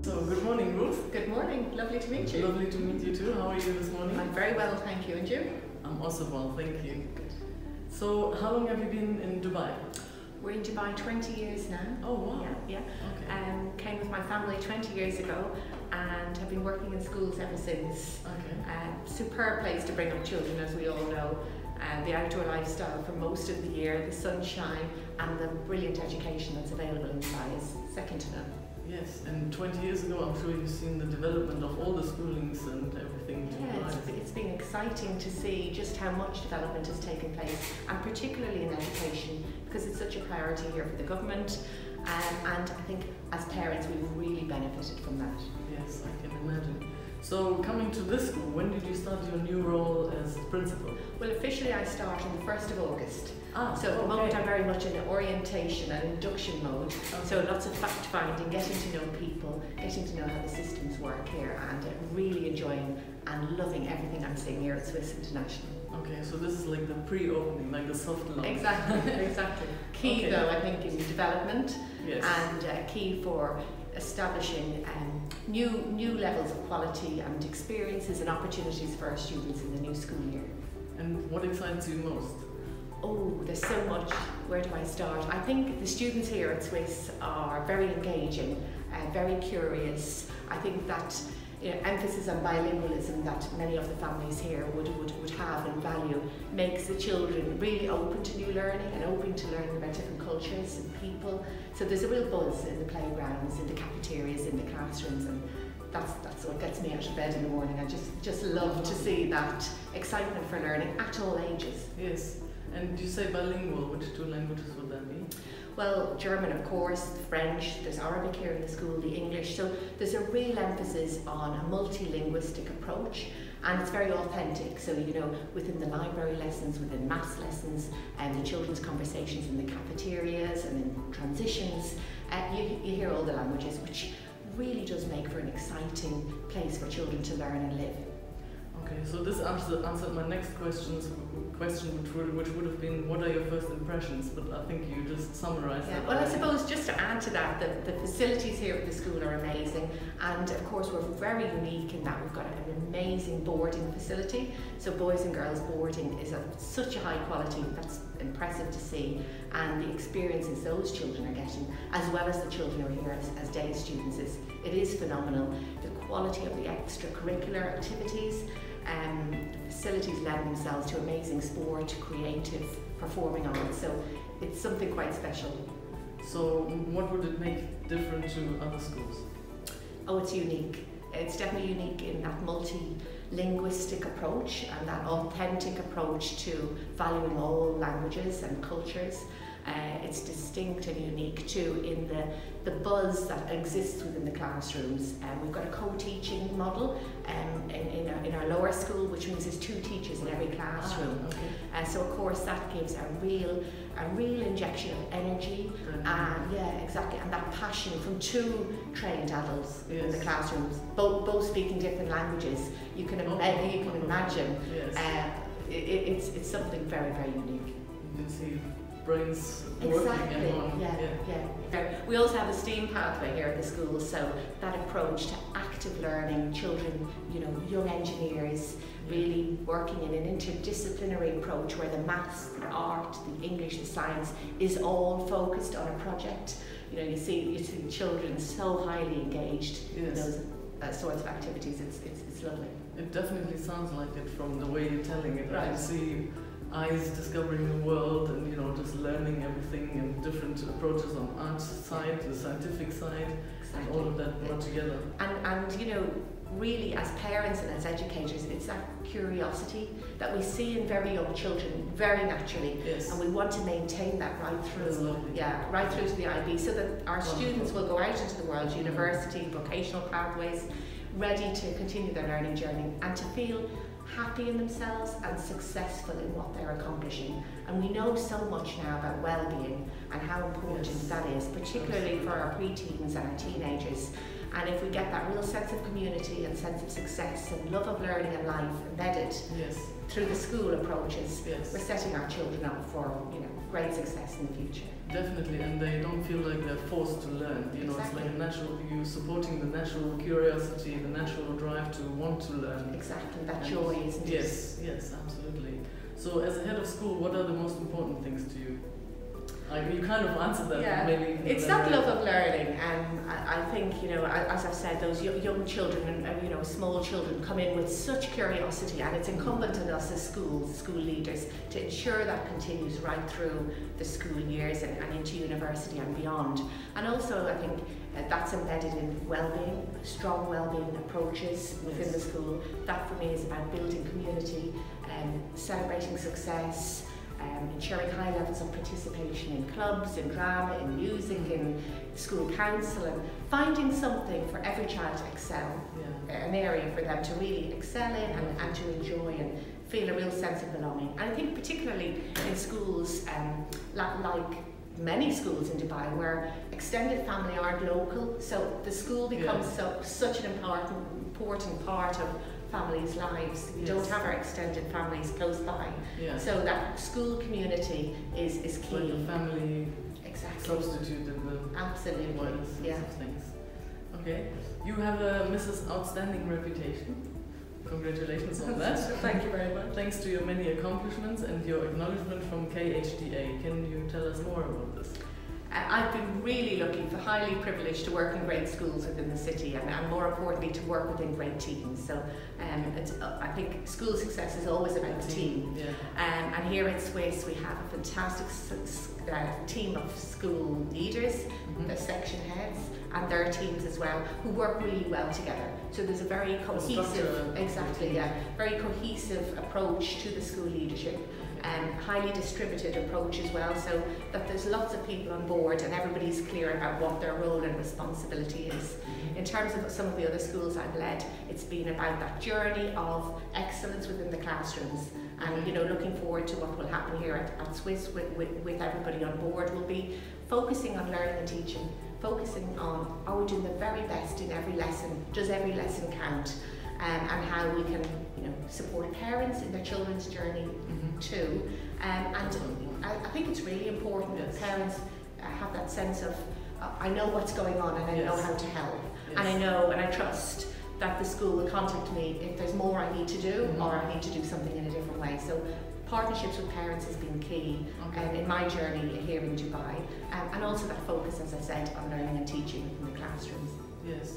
So, good morning, Ruth. Good morning, lovely to meet you. Lovely to meet you too. How are you this morning? I'm very well, thank you. And you? I'm also well, thank you. So, how long have you been in Dubai? We're in Dubai 20 years now. Oh, wow. Yeah. Okay. Came with my family 20 years ago and have been working in schools ever since. Okay. Superb place to bring up children, as we all know. The outdoor lifestyle for most of the year, the sunshine and the brilliant education that's available in Dubai is second to none. Yes, and 20 years ago, I'm sure you've seen the development of all the schoolings and everything. Yeah, it's been exciting to see just how much development has taken place, and particularly in education, because it's such a priority here for the government, and I think as parents we've really benefited from that. Yes, I can imagine. So, coming to this school, when did you start your new role as principal? Well, officially I start on the 1st of August. So at the okay. moment I'm very much in orientation and induction mode. Okay. So lots of fact finding, getting to know people, getting to know how the systems work here, and really enjoying and loving everything I'm seeing here at Swiss International. Okay, so this is like the pre-opening, like the soft launch. Exactly. Key though, I think, in development, yes. and key for establishing new levels of quality and experiences and opportunities for our students in the new school year. And what excites you most? Oh, there's so much. Where do I start? I think the students here at Swiss are very engaging, very curious. I think that emphasis on bilingualism that many of the families here would have and value makes the children really open to new learning and open to learning about different cultures and people. So there's a real buzz in the playgrounds, in the cafeterias, in the classrooms, and that's what gets me out of bed in the morning. I just love to see that excitement for learning at all ages. Yes. And you say bilingual, which two languages would that be? Well, German, of course, French, there's Arabic here in the school, the English, so there's a real emphasis on a multilinguistic approach, and it's very authentic. So, within the library lessons, within maths lessons, and the children's conversations in the cafeterias and in transitions, you hear all the languages, which really does make for an exciting place for children to learn and live. Okay, so this answered my next question, which would have been, what are your first impressions? But I think you just summarised that. Well, I suppose just to add to that, the facilities here at the school are amazing, and of course we're very unique in that we've got an amazing boarding facility. So boys and girls boarding is of such a high quality, that's impressive to see, and the experiences those children are getting, as well as the children who are here as day students, it is phenomenal. The quality of the extracurricular activities, facilities lend themselves to amazing sport, creative, performing arts, so it's something quite special. So what would it make different to other schools? Oh, it's unique. It's definitely unique in that multi-linguistic approach and that authentic approach to valuing all languages and cultures. It's distinct and unique too in the buzz that exists within the classrooms. We've got a co-teaching model in our lower school, which means there's 2 teachers in every classroom. Okay. So of course that gives a real injection of energy, and that passion from 2 trained adults in the classrooms, both speaking different languages. You can imagine. Yes. It's something very, very unique. You can see brains working and on. Yeah. We also have a STEAM pathway here at the school, so that approach to active learning, children, young engineers, really working in an interdisciplinary approach where the maths, the art, the English, the science is all focused on a project. You see children so highly engaged in those sorts of activities. It's lovely. It definitely sounds like it from the way you're telling it. Right. I can see eyes discovering the world and just learning everything and different approaches on art side, the scientific side, and all of that brought together. And really as parents and as educators, it's that curiosity that we see in very young children very naturally, and we want to maintain that right through, right through to the IB, so that our students will go out into the world, university, vocational pathways, ready to continue their learning journey and to feel happy in themselves and successful in what they're accomplishing. And we know so much now about well-being and how important that is, particularly for our preteens and our teenagers. And if we get that real sense of community and sense of success and love of learning and life embedded through the school approaches, we're setting our children up for great success in the future. Definitely, and they don't feel like they're forced to learn. You know, Exactly. it's like a natural, you supporting the natural curiosity, the natural drive to want to learn. Exactly, that joy, isn't it? Yes, yes, absolutely. So as a head of school, what are the most important things to you? You kind of answered that, yeah. but maybe... It's that love of learning, and I think, you know, as I've said, those young children and, you know, small children come in with such curiosity, and it's incumbent on us as school leaders to ensure that continues right through the school years and into university and beyond. And also, I think that's embedded in well-being, strong well-being approaches within the school. That for me is about building community, celebrating success, ensuring high levels of participation in clubs, in drama, in music, in school council, and finding something for every child to excel, an area for them to really excel in and to enjoy and feel a real sense of belonging. And I think particularly in schools like many schools in Dubai where extended family aren't local, so the school becomes such an important part of families' lives. We don't have our extended families close by. So that school community is key. Like a family substitute in the absolutely of things. Okay. You have a Mrs. Outstanding reputation. Congratulations on that. Thank you very much. Thanks to your many accomplishments and your acknowledgement from KHDA. Can you tell us more about this? I've been really lucky, highly privileged to work in great schools within the city, and more importantly to work within great teams. So I think school success is always about the team. And here at SWIS we have a fantastic team of school leaders, the section heads and their teams as well, who work really well together. So there's a very cohesive, very cohesive approach to the school leadership. Highly distributed approach as well, so that there's lots of people on board and everybody's clear about what their role and responsibility is. In terms of some of the other schools I've led, it's been about that journey of excellence within the classrooms, and you know, looking forward to what will happen here at SWIS with everybody on board. We'll be focusing on learning and teaching, focusing on are we doing the very best in every lesson, does every lesson count, and how we can, you know, support parents in their children's journey too. And I think it's really important that parents have that sense of I know what's going on and I know how to help, and I know and I trust that the school will contact me if there's more I need to do or I need to do something in a different way. So partnerships with parents has been key in my journey here in Dubai, and also that focus, as I said, on learning and teaching in the classrooms. Yes.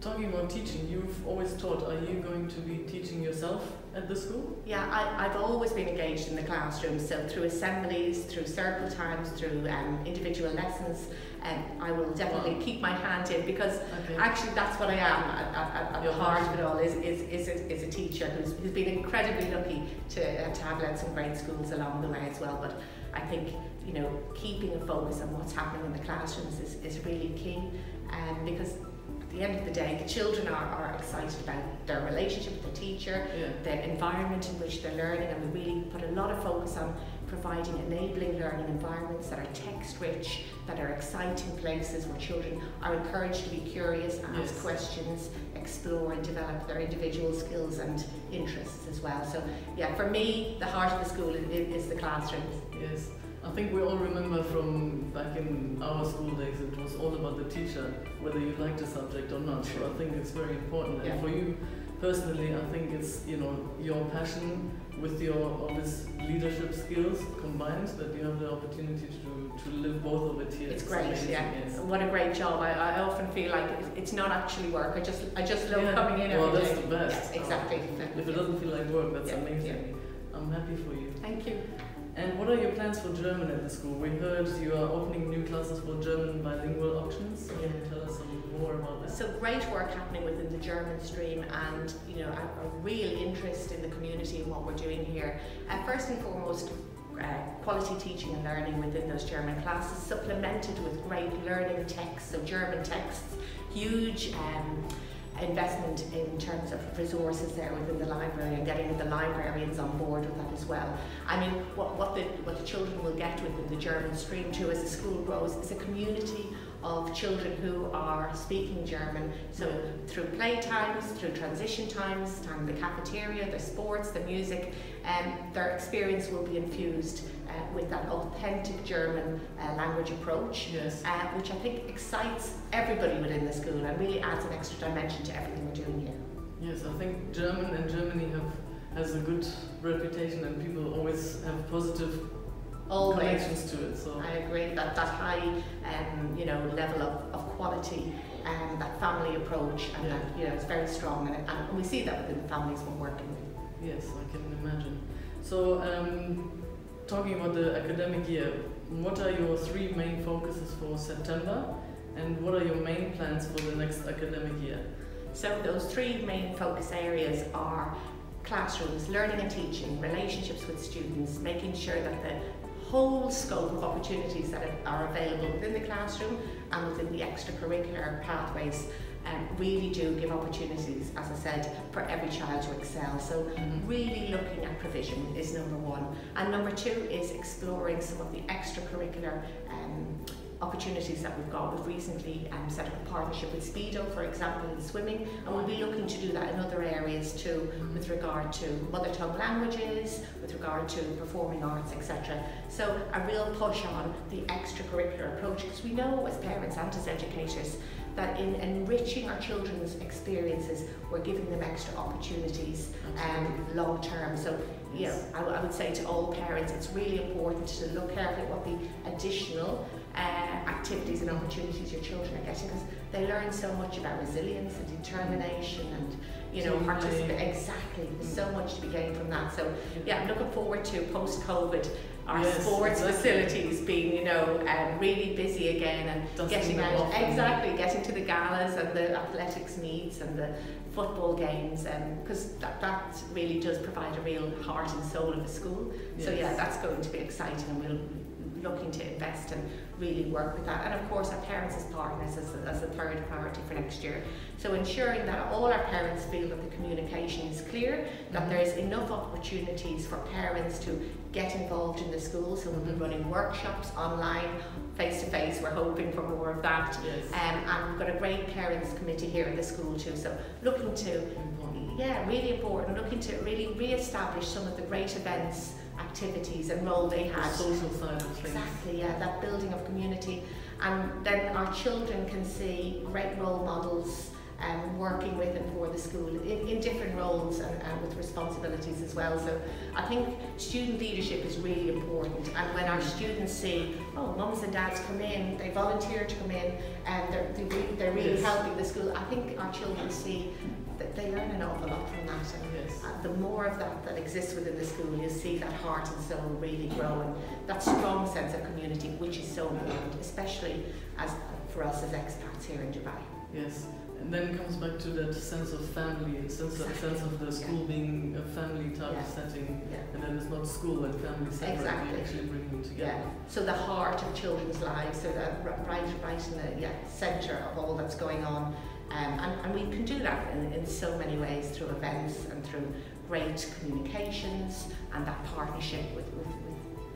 Talking about teaching, you've always taught. Are you going to be teaching yourself at the school? Yeah, I've always been engaged in the classroom, so through assemblies, through circle times, through individual lessons, I will definitely keep my hand in, because actually that's what I am at the heart of it all, is a teacher who's been incredibly lucky to have led some great schools along the way as well. But I think, you know, keeping a focus on what's happening in the classrooms is really key, because at the end of the day, the children are excited about their relationship with the teacher, the environment in which they're learning, and we really put a lot of focus on providing enabling learning environments that are text-rich, that are exciting places where children are encouraged to be curious, ask questions, explore and develop their individual skills and interests as well. So yeah, for me, the heart of the school is the classrooms. Yes. I think we all remember from back in our school days, it was all about the teacher, whether you liked the subject or not. So I think it's very important. And for you personally, I think it's, you know, your passion with your obvious leadership skills combined, that you have the opportunity to live both of it here. It's great, yes. What a great job. I often feel like it's not actually work. I just love coming in every day. Well, that's the best. Yes, exactly. If it doesn't feel like work, that's amazing. I'm happy for you. Thank you. And what are your plans for German at the school? We heard you are opening new classes for German bilingual options. Can you tell us some more about that? So great work happening within the German stream, and you know, a real interest in the community and what we're doing here. First and foremost, quality teaching and learning within those German classes, supplemented with great learning texts, so German texts, huge investment in terms of resources there within the library, and getting the librarians on board with that as well. I mean, what the children will get within the German stream too as the school grows is a community of children who are speaking German. So through play times, through transition times, time in the cafeteria, the sports, the music, their experience will be infused with that authentic German language approach, which I think excites everybody within the school and really adds an extra dimension to everything we're doing here. Yes, I think German and Germany has a good reputation, and people always have positive connections to it. So I agree that high, level of quality and that family approach, and that it's very strong, and we see that within the families we're working with. Yes, I can imagine. So, talking about the academic year, what are your 3 main focuses for September, and what are your main plans for the next academic year? So those 3 main focus areas are classrooms, learning and teaching, relationships with students, making sure that the whole scope of opportunities that are available within the classroom and within the extracurricular pathways really do give opportunities, as I said, for every child to excel. So really looking at provision is number 1. And number 2 is exploring some of the extracurricular opportunities that we've got. We've recently set up a partnership with Speedo, for example, in swimming, and we'll be looking to do that in other areas too, with regard to mother tongue languages, with regard to performing arts, etc. So a real push on the extracurricular approach, because we know as parents and as educators that in enriching our children's experiences, we're giving them extra opportunities long term. So I would say to all parents, it's really important to look carefully at what the additional activities and opportunities your children are getting, because they learn so much about resilience and determination and participate. Exactly, there's so much to be gained from that. So I'm looking forward to post-COVID our sports facilities being really busy again, and getting out, getting to the galas and the athletics meets and the football games, because that really does provide a real heart and soul of the school. So that's going to be exciting, and we'll looking to invest and really work with that. And of course our parents as partners as a third priority for next year. So ensuring that all our parents feel that the communication is clear, that there's enough opportunities for parents to get involved in the school. So we'll be running workshops online, face-to-face, we're hoping for more of that. And we've got a great parents committee here at the school too. So looking to, really important, looking to really re-establish some of the great events, activities and role they had. The social side of things. Exactly, that building of community. And then our children can see great role models working with and for the school in different roles and with responsibilities as well. So I think student leadership is really important, and when our students see, mums and dads come in, they volunteer to come in, and they're really helping the school, I think our children see that they learn an awful lot from that, and the more of that exists within the school, you'll see that heart and soul really grow, and that strong sense of community, which is so important, especially for us as expats here in Dubai. Yes. And then it comes back to that sense of family, sense of the school being a family type of setting, and then it's not school and family separate, you actually bring them together. So the heart of children's lives, so that right in the centre of all that's going on, and we can do that in so many ways, through events and through great communications and that partnership with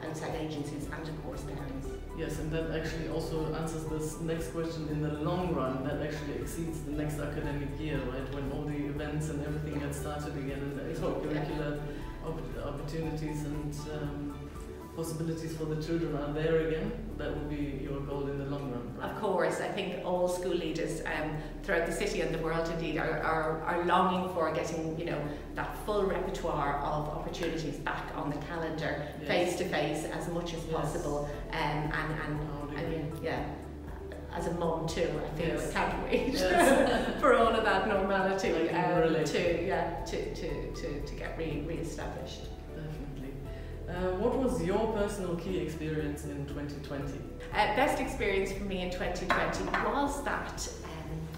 outside agencies and of course parents. Yes, and that actually also answers this next question. In the long run, that actually exceeds the next academic year, right? When all the events and everything get started again, and the extracurricular opportunities and possibilities for the children are there again, that will be your goal in the long run, right? Of course, I think all school leaders throughout the city and the world indeed are longing for getting that full repertoire of opportunities back on the calendar, face to face as much as possible, as a mum too, I feel I can't wait for all of that normality to get re-established. What was your personal key experience in 2020? Best experience for me in 2020 was that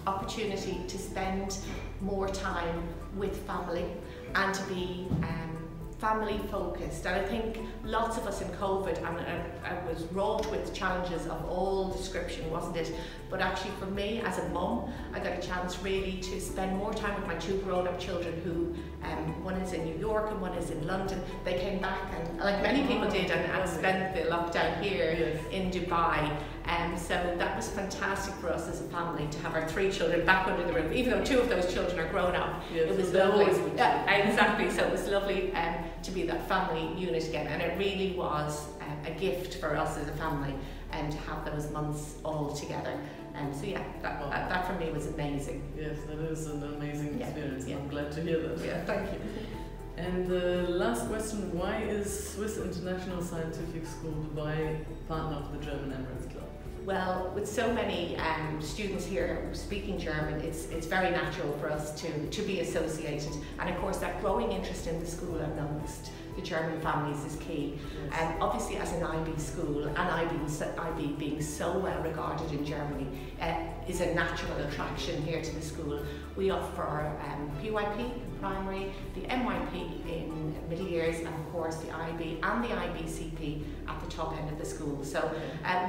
opportunity to spend more time with family and to be family focused. And I think lots of us in COVID, and I was wrought with challenges of all description, wasn't it? But actually for me as a mum, I got a chance really to spend more time with my 2 grown-up children who, one is in New York and one is in London. They came back and, like many people did, and spent the lockdown here in Dubai. So that was fantastic for us as a family to have our 3 children back under the roof, even though 2 of those children are grown up. It was lovely. Exactly. So it was lovely to be that family unit again, and it really was a gift for us as a family, and to have those months all together. So yeah, that for me was amazing. Yes, that is an amazing experience. Yeah. I'm glad to hear that. Yeah, thank you. And the last question, why is Swiss International Scientific School Dubai partner of the German Emirates Club? Well, with so many students here speaking German, it's very natural for us to be associated. And of course, that growing interest in the school amongst the German families is key. Yes. Obviously, as an IB school, and IB being so well regarded in Germany, is a natural attraction here to the school. We offer PYP in primary, the MYP in middle years, and of course the IB and the IBCP at the top end of the school. So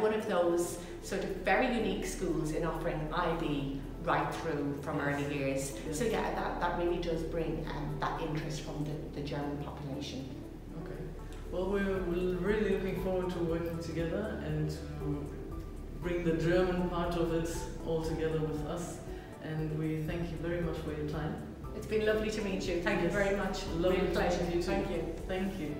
one of those sort of very unique schools in offering IB right through from early years. Yes. So yeah, that really does bring that interest from the German population. Okay. Well, we're really looking forward to working together and to bring the German part of it all together with us. And we thank you very much for your time. It's been lovely to meet you. Thank you very much. Lovely to meet you too. Thank you. Thank you.